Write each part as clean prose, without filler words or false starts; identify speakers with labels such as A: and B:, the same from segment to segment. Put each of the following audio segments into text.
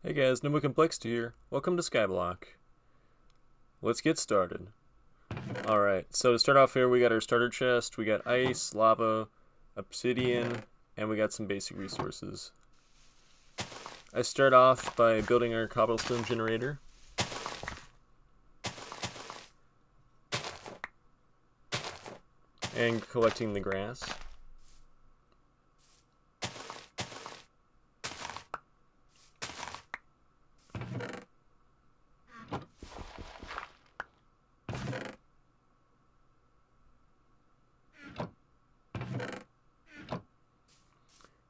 A: Hey guys, Nimble Complexity here. Welcome to SkyBlock. Let's get started. Alright, so to start off here, we got our starter chest, we got ice, lava, obsidian, and we got some basic resources. I start off by building our cobblestone generator. And collecting the grass.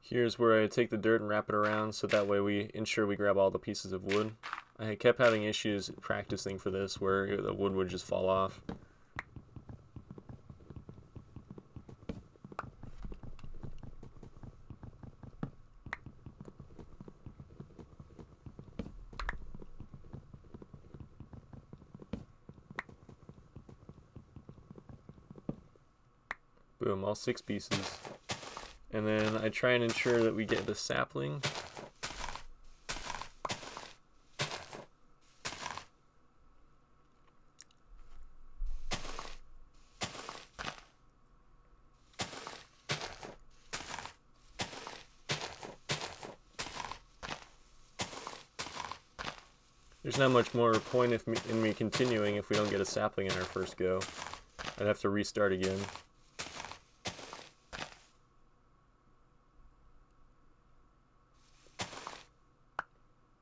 A: Here's where I take the dirt and wrap it around so that way we ensure we grab all the pieces of wood. I kept having issues practicing for this where the wood would just fall off. Boom, all 6 pieces. And then I try and ensure that we get the sapling. There's not much more point in me continuing if we don't get a sapling in our first go. I'd have to restart again.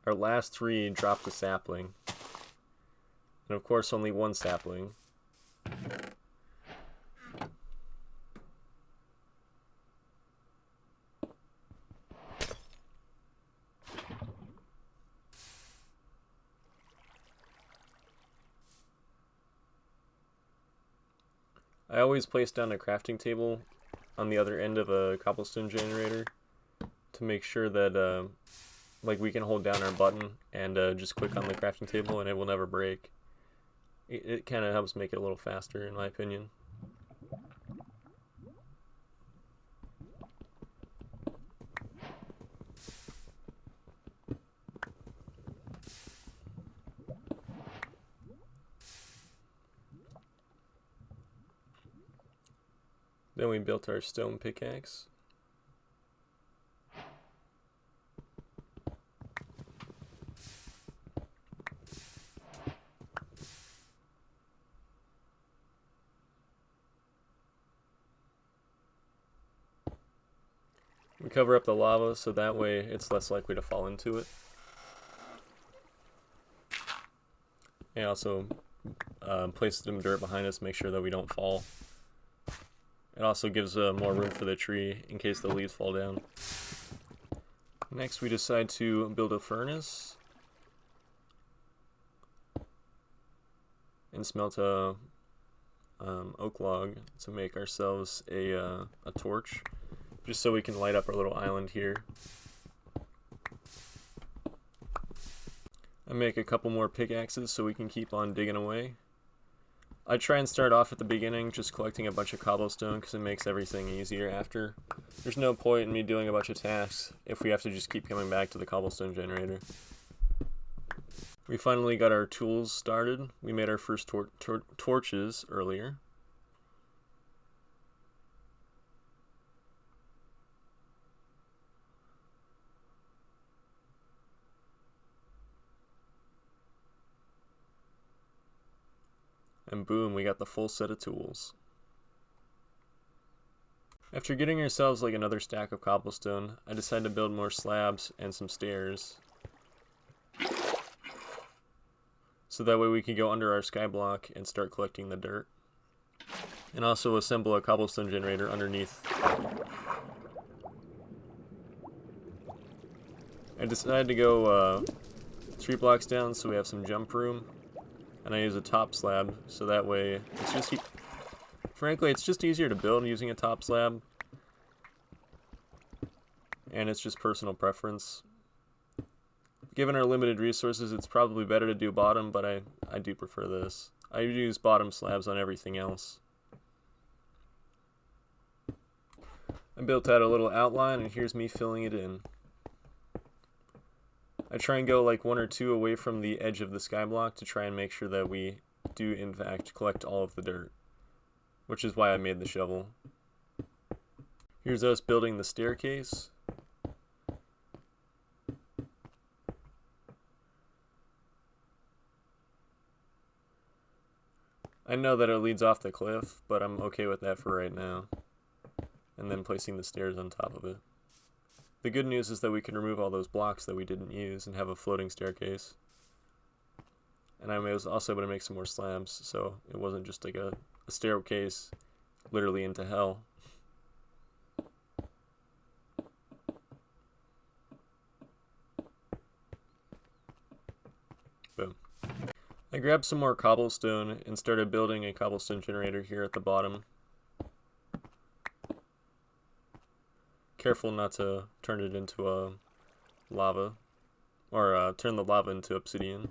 A: Our last 3 dropped a sapling. And of course only 1 sapling. I always place down a crafting table on the other end of a cobblestone generator to make sure that like we can hold down our button and just click on the crafting table and it will never break. It kind of helps make it a little faster in my opinion. Then we built our stone pickaxe. We cover up the lava so that way it's less likely to fall into it. And also place some dirt behind us, make sure that we don't fall. It also gives more room for the tree in case the leaves fall down. Next we decide to build a furnace and smelt a oak log to make ourselves a torch, just so we can light up our little island here. I make a couple more pickaxes so we can keep on digging away. I try and start off at the beginning just collecting a bunch of cobblestone because it makes everything easier after. There's no point in me doing a bunch of tasks if we have to just keep coming back to the cobblestone generator. We finally got our tools started. We made our first torches earlier. And boom, we got the full set of tools. After getting ourselves like another stack of cobblestone, I decided to build more slabs and some stairs. So that way we can go under our skyblock and start collecting the dirt. And also assemble a cobblestone generator underneath. I decided to go 3 blocks down so we have some jump room. And I use a top slab, so that way it's just, frankly, it's just easier to build using a top slab. And it's just personal preference. Given our limited resources, it's probably better to do bottom, but I do prefer this. I use bottom slabs on everything else. I built out a little outline, and here's me filling it in. I try and go like 1 or 2 away from the edge of the skyblock to try and make sure that we do in fact collect all of the dirt, which is why I made the shovel. Here's us building the staircase. I know that it leads off the cliff, but I'm okay with that for right now. And then placing the stairs on top of it. The good news is that we can remove all those blocks that we didn't use and have a floating staircase. And I was also able to make some more slabs, so it wasn't just like a staircase literally into hell. Boom. I grabbed some more cobblestone and started building a cobblestone generator here at the bottom. Careful not to turn it into a lava, or turn the lava into obsidian.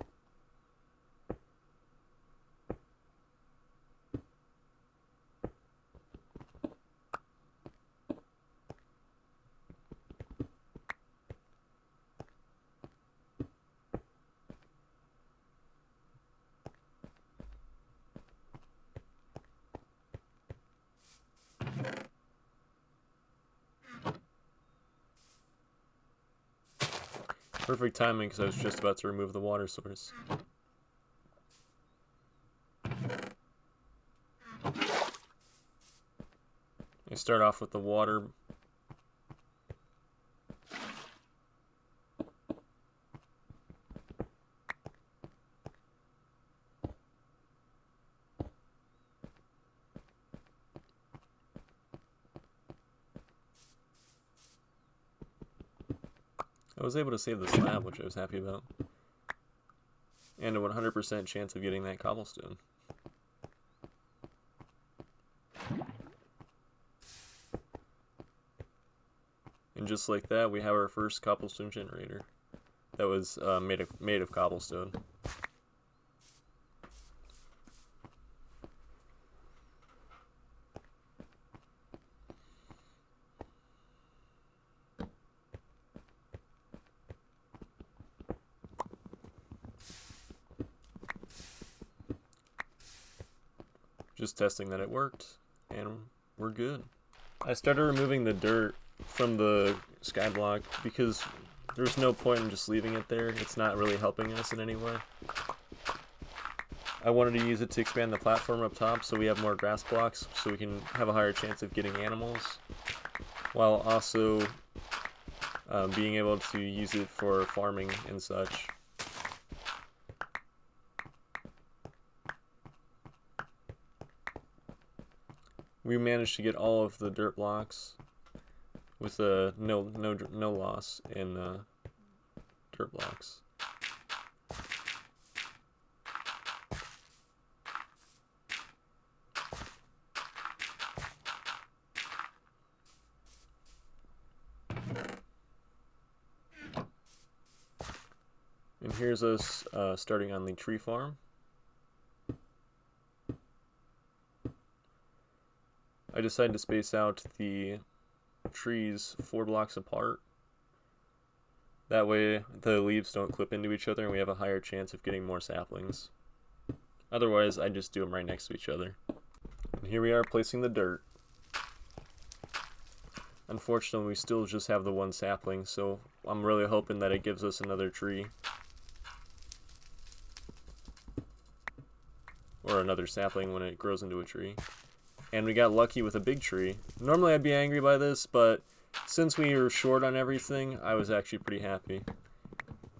A: Perfect timing because I was just about to remove the water source. I start off with the water. I was able to save the slab, which I was happy about. And a 100% chance of getting that cobblestone. And just like that, we have our first cobblestone generator that was made of cobblestone. Just testing that it worked, and we're good. I started removing the dirt from the skyblock because there's no point in just leaving it there. It's not really helping us in any way. I wanted to use it to expand the platform up top so we have more grass blocks so we can have a higher chance of getting animals, while also being able to use it for farming and such. We managed to get all of the dirt blocks with no loss in dirt blocks. And here's us starting on the tree farm. I decided to space out the trees 4 blocks apart. That way the leaves don't clip into each other and we have a higher chance of getting more saplings. Otherwise, I just do them right next to each other. And here we are placing the dirt. Unfortunately, we still just have the 1 sapling, so I'm really hoping that it gives us another tree. Or another sapling when it grows into a tree. And we got lucky with a big tree. Normally I'd be angry by this, but since we were short on everything, I was actually pretty happy.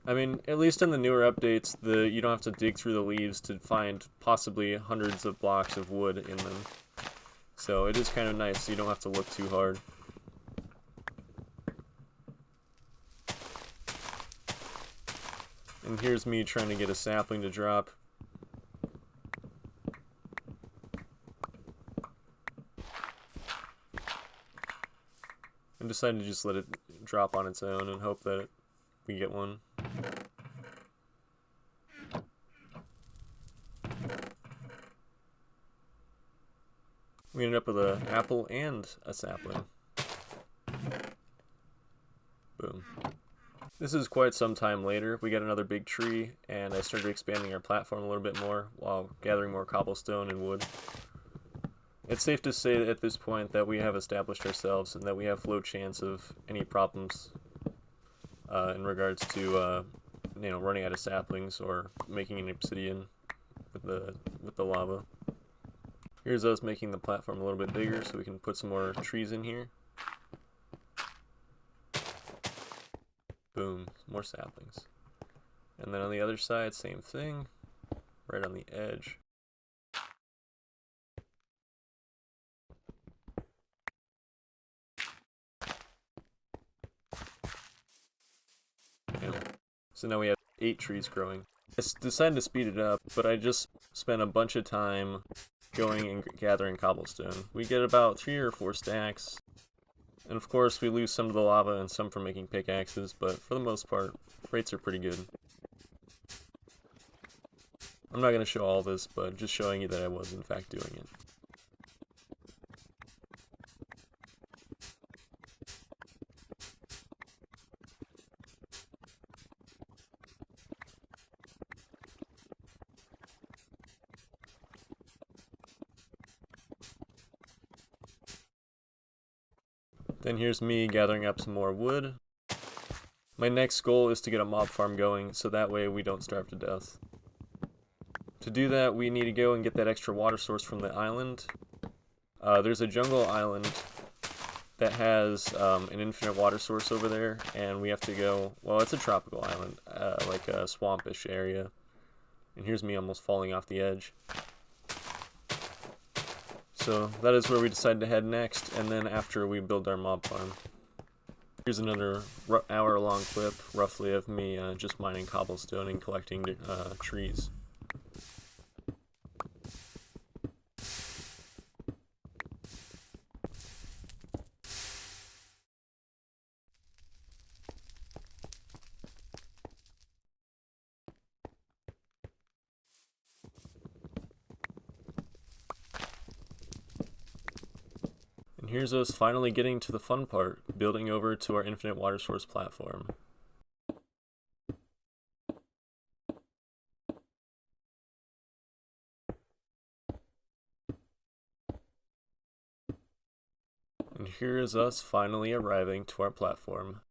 A: I mean, at least in the newer updates, you don't have to dig through the leaves to find possibly hundreds of blocks of wood in them. So it is kind of nice, so you don't have to look too hard. And here's me trying to get a sapling to drop. I decided to just let it drop on its own and hope that we get one. We ended up with an apple and a sapling. Boom. This is quite some time later. We got another big tree, and I started expanding our platform a little bit more while gathering more cobblestone and wood. It's safe to say at this point that we have established ourselves and that we have low chance of any problems in regards to running out of saplings or making an obsidian with the lava. Here's us making the platform a little bit bigger so we can put some more trees in here. Boom, more saplings. And then on the other side, same thing, right on the edge. So now we have 8 trees growing. I decided to speed it up, but I just spent a bunch of time going and gathering cobblestone. We get about 3 or 4 stacks, and of course we lose some to the lava and some from making pickaxes, but for the most part, rates are pretty good. I'm not going to show all this, but just showing you that I was in fact doing it. Then here's me gathering up some more wood. My next goal is to get a mob farm going, so that way we don't starve to death. To do that, we need to go and get that extra water source from the island. There's a jungle island that has an infinite water source over there, and we have to go, well, it's a tropical island, like a swampish area. And here's me almost falling off the edge. So that is where we decide to head next, and then after we build our mob farm. Here's another hour-long clip, roughly, of me just mining cobblestone and collecting trees. And here's us finally getting to the fun part, building over to our infinite water source platform. And here is us finally arriving to our platform.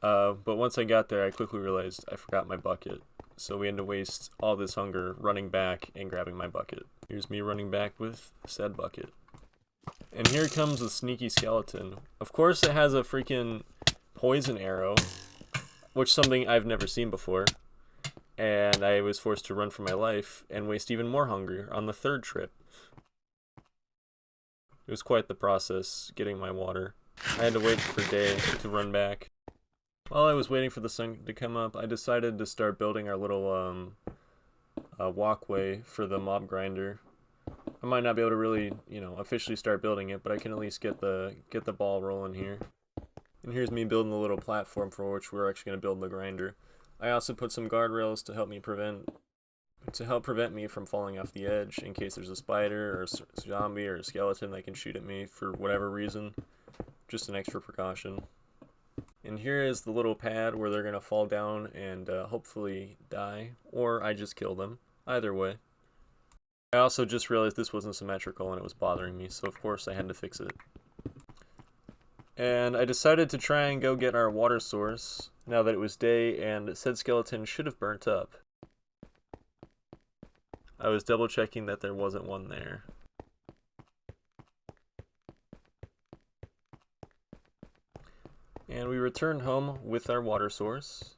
A: But once I got there, I quickly realized I forgot my bucket. So we had to waste all this hunger running back and grabbing my bucket. Here's me running back with said bucket. And here comes the sneaky skeleton. Of course it has a freaking poison arrow, which is something I've never seen before. And I was forced to run for my life and waste even more hunger on the 3rd trip. It was quite the process getting my water. I had to wait for day to run back. While I was waiting for the sun to come up, I decided to start building our little walkway for the mob grinder. I might not be able to really, officially start building it, but I can at least get the ball rolling here. And here's me building the little platform for which we're actually going to build the grinder. I also put some guardrails to help prevent me from falling off the edge in case there's a spider or a zombie or a skeleton that can shoot at me for whatever reason. Just an extra precaution. And here is the little pad where they're going to fall down and hopefully die, or I just kill them. Either way. I also just realized this wasn't symmetrical and it was bothering me, so of course I had to fix it. And I decided to try and go get our water source now that it was day and said skeleton should have burnt up. I was double checking that there wasn't one there. And we returned home with our water source.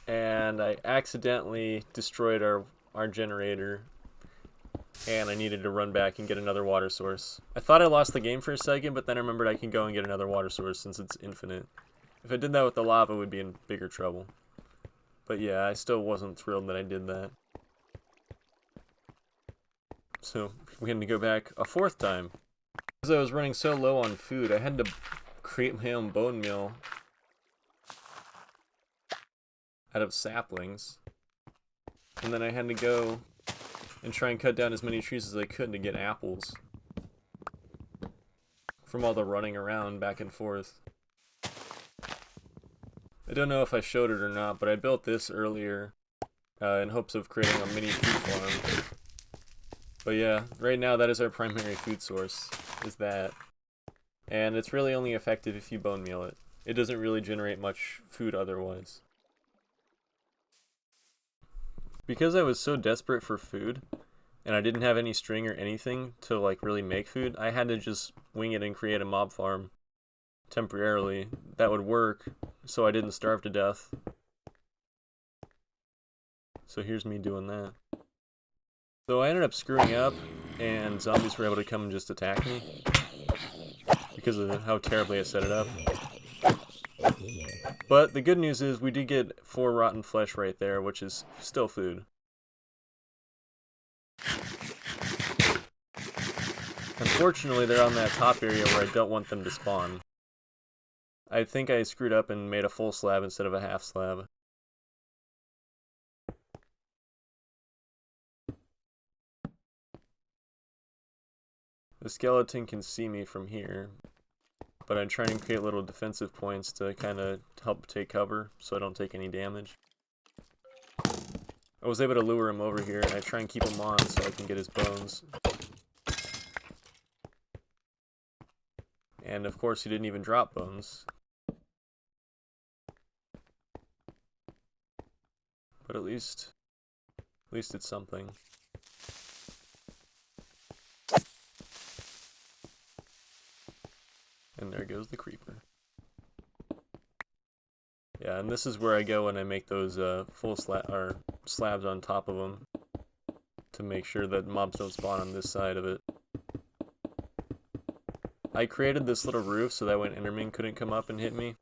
A: And I accidentally destroyed our generator, and I needed to run back and get another water source. I thought I lost the game for a second, but then I remembered I can go and get another water source since it's infinite. If I did that with the lava, I would be in bigger trouble. But yeah, I still wasn't thrilled that I did that. So we had to go back a 4th time. Because I was running so low on food, I had to create my own bone meal out of saplings, and then I had to go and try and cut down as many trees as I could to get apples from all the running around back and forth. I don't know if I showed it or not, but I built this earlier in hopes of creating a mini food farm. But yeah, right now that is our primary food source, is that. And it's really only effective if you bone meal it. It doesn't really generate much food otherwise. Because I was so desperate for food, and I didn't have any string or anything to like really make food, I had to just wing it and create a mob farm temporarily. That would work, so I didn't starve to death. So here's me doing that. So I ended up screwing up, and zombies were able to come and just attack me because of how terribly I set it up. But the good news is we did get 4 rotten flesh right there, which is still food. Unfortunately, they're on that top area where I don't want them to spawn. I think I screwed up and made a full slab instead of a half slab. The skeleton can see me from here, but I'm trying to create little defensive points to kind of help take cover so I don't take any damage. I was able to lure him over here, and I try and keep him on so I can get his bones. And of course he didn't even drop bones. But at least it's something. And there goes the creeper. Yeah, and this is where I go when I make those full slabs on top of them to make sure that mobs don't spawn on this side of it. I created this little roof so that when Enderman couldn't come up and hit me.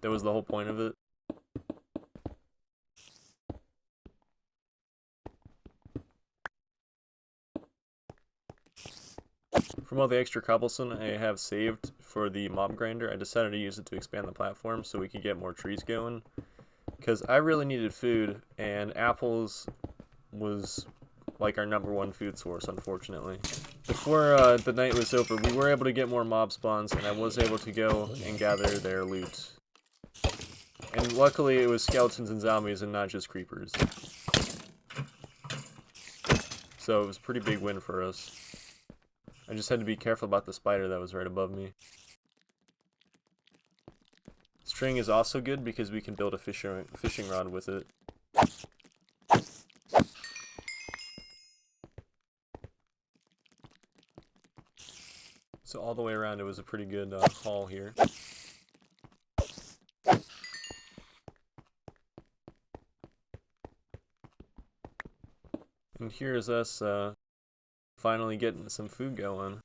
A: That was the whole point of it. From all the extra cobblestone I have saved for the mob grinder, I decided to use it to expand the platform so we could get more trees going. Because I really needed food, and apples was like our #1 food source, unfortunately. Before the night was over, we were able to get more mob spawns, and I was able to go and gather their loot. And luckily it was skeletons and zombies and not just creepers. So it was a pretty big win for us. I just had to be careful about the spider that was right above me. String is also good because we can build a fishing rod with it. So all the way around it was a pretty good haul here. And here's us finally getting some food going.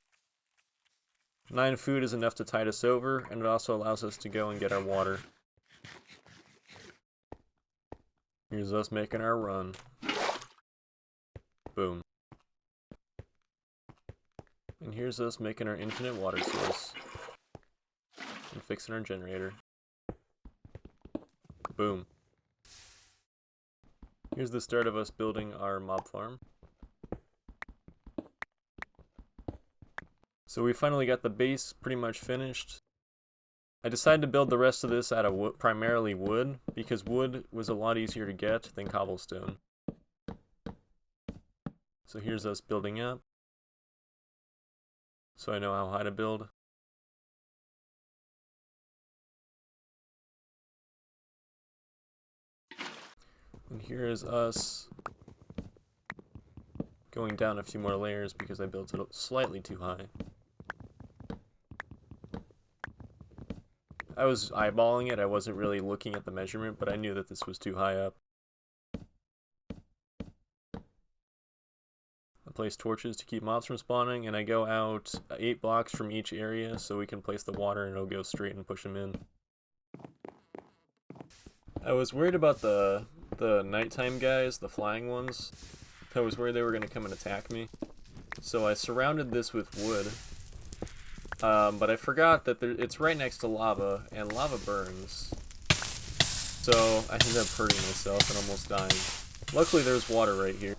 A: 9 food is enough to tide us over, and it also allows us to go and get our water. Here's us making our run. Boom. And here's us making our infinite water source. And fixing our generator. Boom. Here's the start of us building our mob farm. So we finally got the base pretty much finished. I decided to build the rest of this out of primarily wood, because wood was a lot easier to get than cobblestone. So here's us building up. So I know how high to build. And here is us going down a few more layers because I built it slightly too high. I was eyeballing it, I wasn't really looking at the measurement, but I knew that this was too high up. I place torches to keep mobs from spawning, and I go out 8 blocks from each area so we can place the water and it'll go straight and push them in. I was worried about the nighttime guys, the flying ones. I was worried they were going to come and attack me. So I surrounded this with wood. But I forgot that it's right next to lava, and lava burns. So I ended up hurting myself and almost dying. Luckily there's water right here.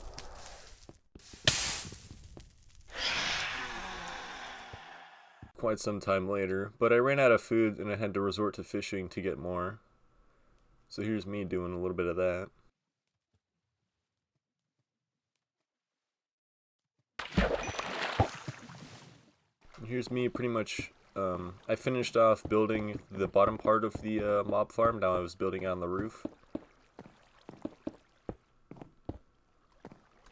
A: quite some time later, but I ran out of food and I had to resort to fishing to get more. So here's me doing a little bit of that. And here's me pretty much, I finished off building the bottom part of the mob farm. Now I was building on the roof.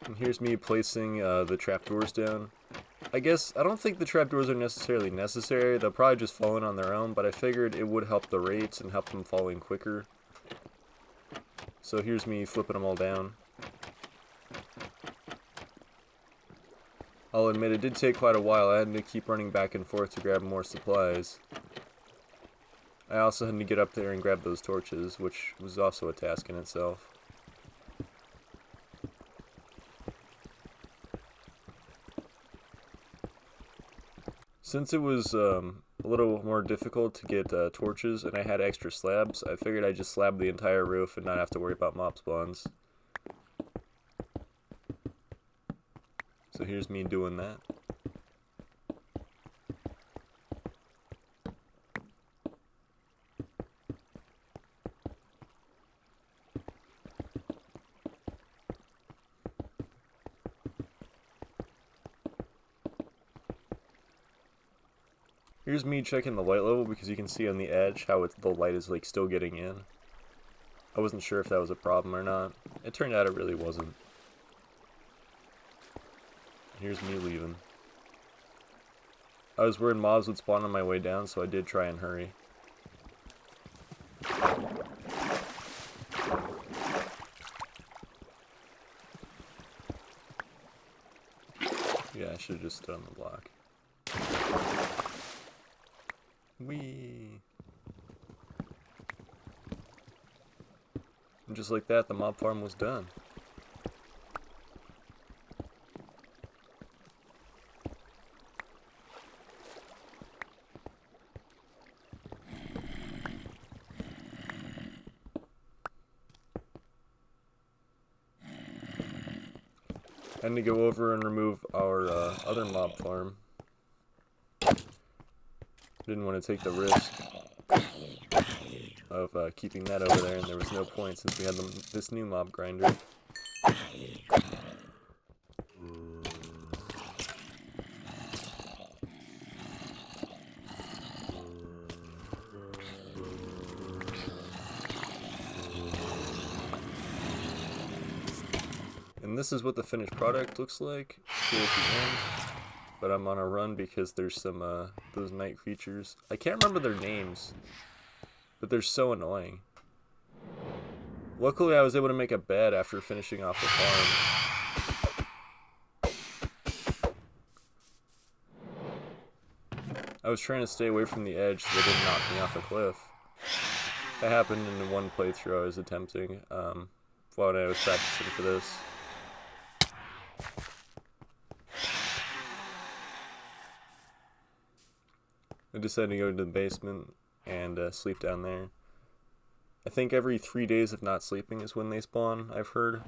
A: And here's me placing the trapdoors down. I don't think the trapdoors are necessarily necessary. They'll probably just fall in on their own, but I figured it would help the rates and help them fall in quicker. So here's me flipping them all down. I'll admit it did take quite a while. I had to keep running back and forth to grab more supplies. I also had to get up there and grab those torches, which was also a task in itself. Since it was a little more difficult to get torches and I had extra slabs, I figured I'd just slab the entire roof and not have to worry about mob spawns. So here's me doing that. Here's me checking the light level because you can see on the edge how the light is like still getting in. I wasn't sure if that was a problem or not. It turned out it really wasn't. Here's me leaving. I was worried mobs would spawn on my way down, so I did try and hurry. Yeah, I should have just stood on the block. Whee! And just like that, the mob farm was done. And to go over and remove our other mob farm. Didn't want to take the risk of keeping that over there, and there was no point since we had this new mob grinder. And this is what the finished product looks like here at the end. But I'm on a run because there's some those night features. I can't remember their names, but they're so annoying. Luckily, I was able to make a bed after finishing off the farm. I was trying to stay away from the edge so they didn't knock me off a cliff. That happened in one playthrough I was attempting while I was practicing for this. I decided to go to the basement and sleep down there. I think every 3 days of not sleeping is when they spawn, I've heard.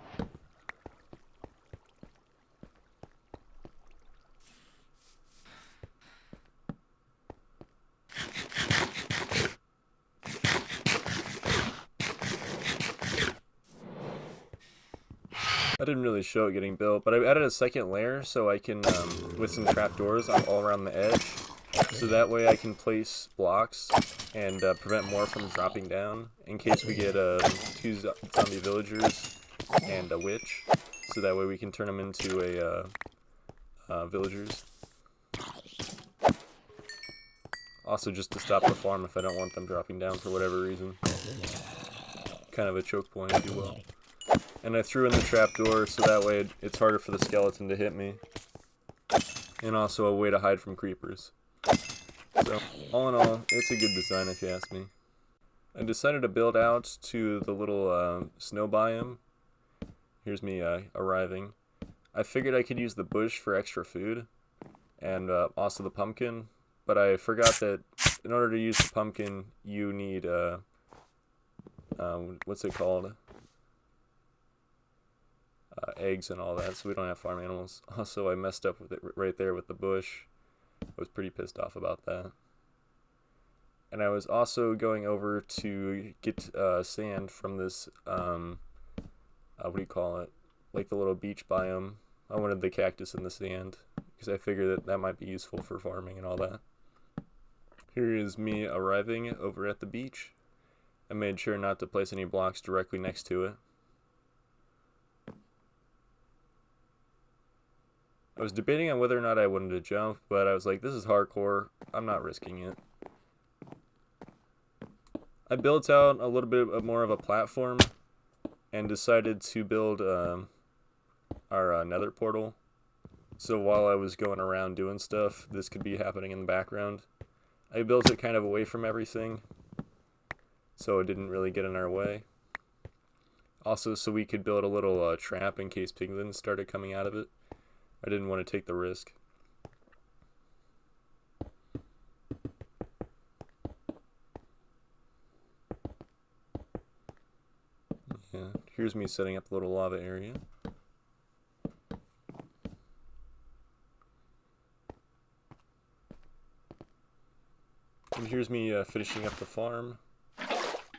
A: I didn't really show it getting built, but I added a second layer so I can, with some trapdoors all around the edge. So that way I can place blocks and prevent more from dropping down in case we get 2 zombie villagers and a witch. So that way we can turn them into villagers. Also just to stop the farm if I don't want them dropping down for whatever reason. Kind of a choke point, if you will. And I threw in the trapdoor so that way it's harder for the skeleton to hit me. And also a way to hide from creepers. So, all in all, it's a good design if you ask me. I decided to build out to the little snow biome. Here's me arriving. I figured I could use the bush for extra food, and also the pumpkin, but I forgot that in order to use the pumpkin, you need, what's it called? Eggs and all that, so we don't have farm animals. Also, I messed up with it right there with the bush. I was pretty pissed off about that. And I was also going over to get sand from this, what do you call it? Like the little beach biome. I wanted the cactus in the sand because I figured that might be useful for farming and all that. Here is me arriving over at the beach. I made sure not to place any blocks directly next to it. I was debating on whether or not I wanted to jump, but I was like, this is hardcore. I'm not risking it. I built out a little bit more of a platform and decided to build our nether portal. So while I was going around doing stuff, this could be happening in the background. I built it kind of away from everything, so it didn't really get in our way. Also, so we could build a little trap in case piglins started coming out of it. I didn't want to take the risk. Yeah, here's me setting up a little lava area. And here's me finishing up the farm.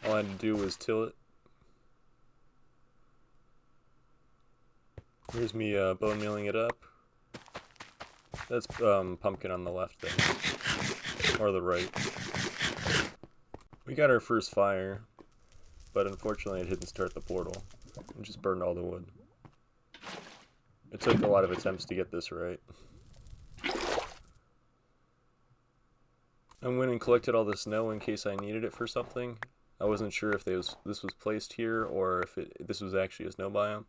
A: All I had to do was till it. Here's me bone mealing it up. That's pumpkin on the left there, or the right. We got our first fire, but unfortunately it didn't start the portal. It just burned all the wood. It took a lot of attempts to get this right. I went and collected all the snow in case I needed it for something. I wasn't sure if this was placed here or if this was actually a snow biome.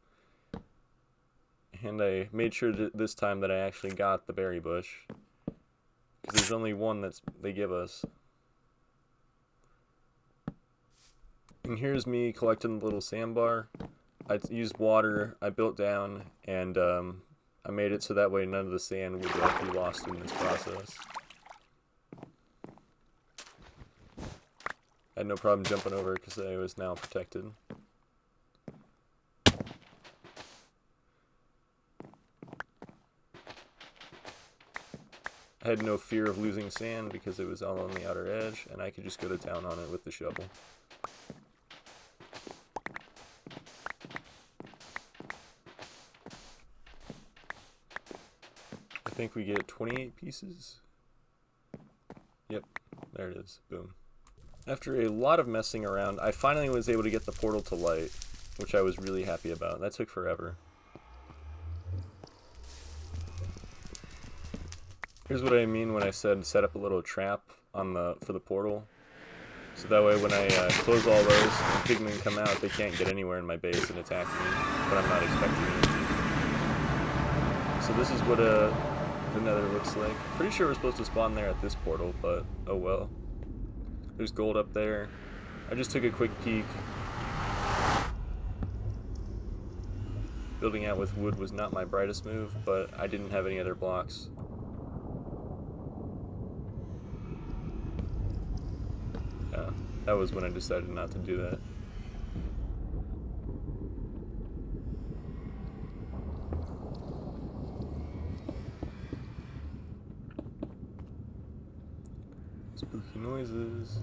A: And I made sure this time that I actually got the berry bush, because there's only one they give us. And here's me collecting the little sandbar. I used water, I built down, and I made it so that way none of the sand would be lost in this process. I had no problem jumping over it because I was now protected. I had no fear of losing sand because it was all on the outer edge, and I could just go to town on it with the shovel. I think we get 28 pieces. Yep, there it is. Boom. After a lot of messing around, I finally was able to get the portal to light, which I was really happy about. That took forever. Here's what I mean when I said set up a little trap on for the portal. So that way when I close all those and pigmen come out, they can't get anywhere in my base and attack me, but I'm not expecting them to. So this is what the nether looks like. Pretty sure we're supposed to spawn there at this portal, but oh well. There's gold up there. I just took a quick peek. Building out with wood was not my brightest move, but I didn't have any other blocks. Yeah, that was when I decided not to do that. Spooky noises.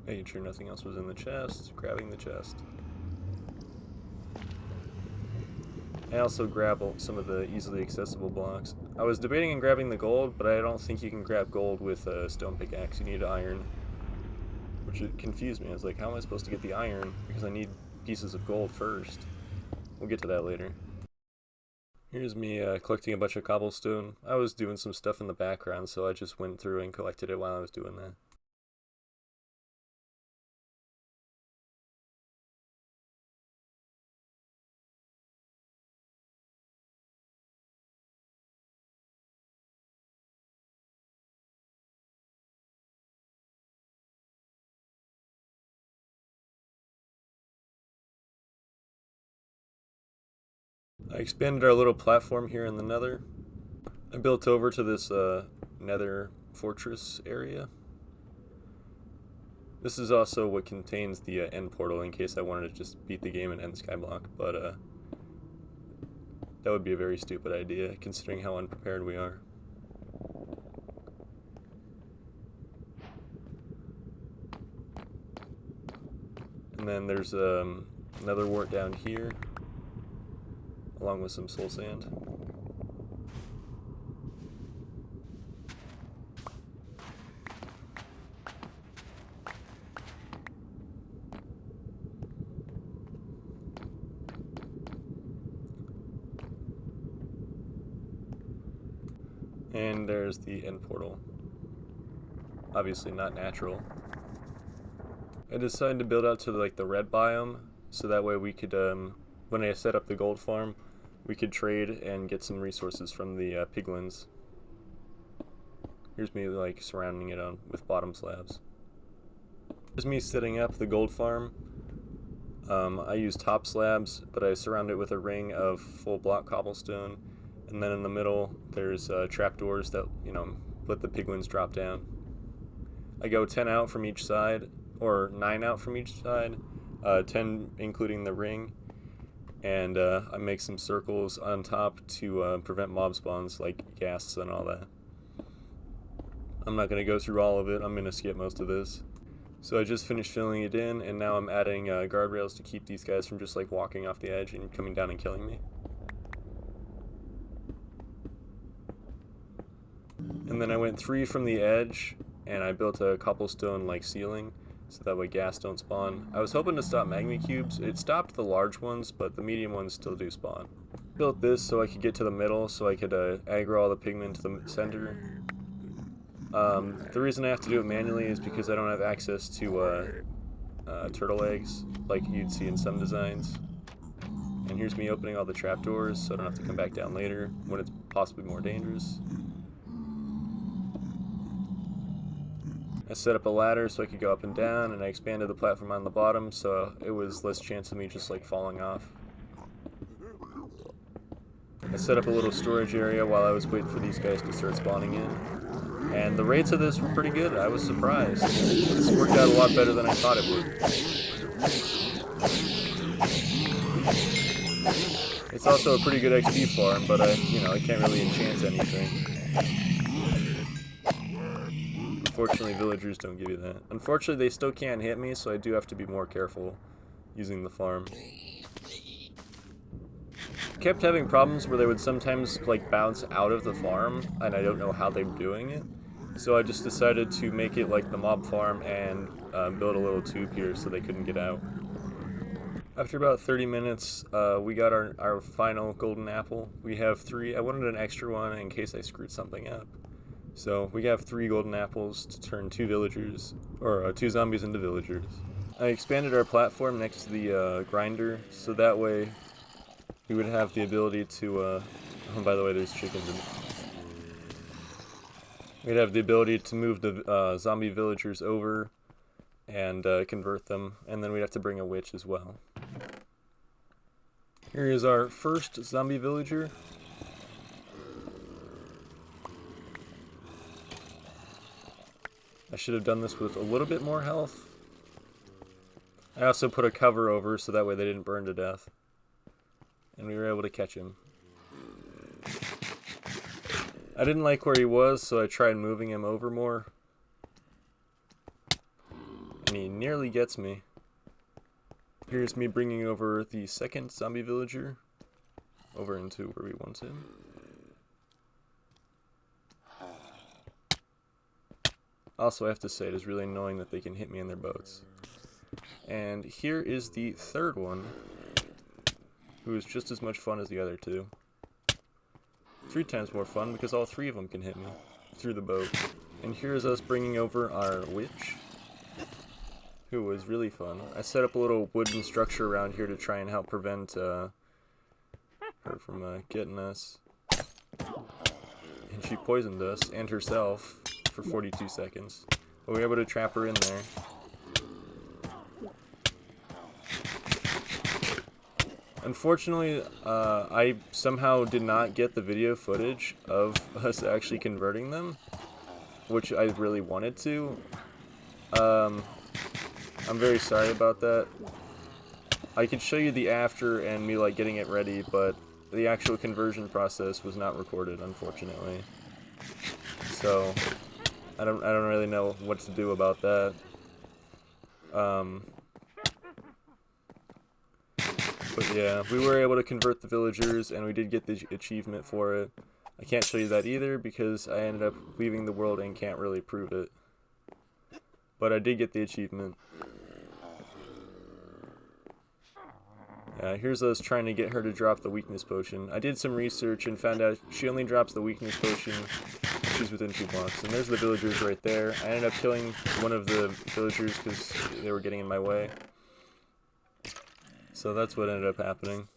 A: Making sure nothing else was in the chest, grabbing the chest. I also grab some of the easily accessible blocks. I was debating on grabbing the gold, but I don't think you can grab gold with a stone pickaxe. You need iron, which confused me. I was like, how am I supposed to get the iron? Because I need pieces of gold first. We'll get to that later. Here's me collecting a bunch of cobblestone. I was doing some stuff in the background, so I just went through and collected it while I was doing that. I expanded our little platform here in the nether. I built over to this nether fortress area. This is also what contains the end portal in case I wanted to just beat the game and end SkyBlock, but That would be a very stupid idea, considering how unprepared we are. And then there's another wart down here, along with some soul sand. And there's the end portal. Obviously not natural. I decided to build out to like the red biome, so that way we could, when I set up the gold farm, we could trade and get some resources from the piglins. Here's me like surrounding it with bottom slabs. Here's me setting up the gold farm. I use top slabs, but I surround it with a ring of full block cobblestone, and then in the middle there's trapdoors that, you know, let the piglins drop down. I go 10 out from each side, or 9 out from each side, 10 including the ring, and I make some circles on top to prevent mob spawns like ghasts and all that. I'm not going to go through all of it, I'm going to skip most of this. So I just finished filling it in, and now I'm adding guardrails to keep these guys from just like walking off the edge and coming down and killing me. And then I went 3 from the edge, and I built a cobblestone like ceiling, so that way gas don't spawn. I was hoping to stop magma cubes. It stopped the large ones, but the medium ones still do spawn. Built this so I could get to the middle, so I could aggro all the pigmen to the center. The reason I have to do it manually is because I don't have access to turtle eggs like you'd see in some designs. And here's me opening all the trapdoors so I don't have to come back down later when it's possibly more dangerous. I set up a ladder so I could go up and down, and I expanded the platform on the bottom so it was less chance of me just like falling off. I set up a little storage area while I was waiting for these guys to start spawning in. And the rates of this were pretty good. I was surprised. This worked out a lot better than I thought it would. It's also a pretty good XP farm, but I can't really enchant anything. Unfortunately, villagers don't give you that. Unfortunately, they still can't hit me, so I do have to be more careful using the farm. I kept having problems where they would sometimes like bounce out of the farm, and I don't know how they were doing it. So I just decided to make it like the mob farm and build a little tube here so they couldn't get out. After about 30 minutes, we got our final golden apple. We have 3. I wanted an extra one in case I screwed something up. So we have 3 golden apples to turn 2 villagers, or 2 zombies into villagers. I expanded our platform next to the grinder, so that way we would have the ability to, oh, by the way, there's chickens in it. We'd have the ability to move the zombie villagers over and convert them, and then we'd have to bring a witch as well. Here is our first zombie villager. I should have done this with a little bit more health. I also put a cover over so that way they didn't burn to death. And we were able to catch him. I didn't like where he was, so I tried moving him over more. And he nearly gets me. Here's me bringing over the second zombie villager over into where we want him. Also, I have to say, it is really annoying that they can hit me in their boats. And here is the third one, who is just as much fun as the other 2. 3 times more fun because all 3 of them can hit me through the boat. And here's us bringing over our witch, who was really fun. I set up a little wooden structure around here to try and help prevent her from getting us. And she poisoned us and herself for 42 seconds. But we were able to trap her in there. Unfortunately, I somehow did not get the video footage of us actually converting them, which I really wanted to. I'm very sorry about that. I could show you the after and me like getting it ready, but the actual conversion process was not recorded, unfortunately. So I don't really know what to do about that. But yeah, we were able to convert the villagers, and we did get the achievement for it. I can't show you that either because I ended up leaving the world and can't really prove it. But I did get the achievement. Here's us trying to get her to drop the weakness potion. I did some research and found out she only drops the weakness potion if she's within 2 blocks. And there's the villagers right there. I ended up killing one of the villagers because they were getting in my way. So that's what ended up happening.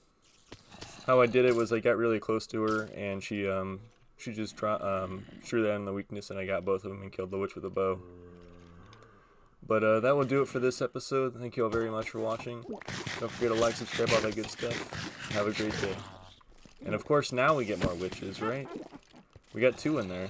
A: How I did it was I got really close to her, and she just threw that in the weakness, and I got both of them and killed the witch with a bow. But that will do it for this episode. Thank you all very much for watching. Don't forget to like, subscribe, all that good stuff. Have a great day. And of course, now we get more witches, right? We got 2 in there.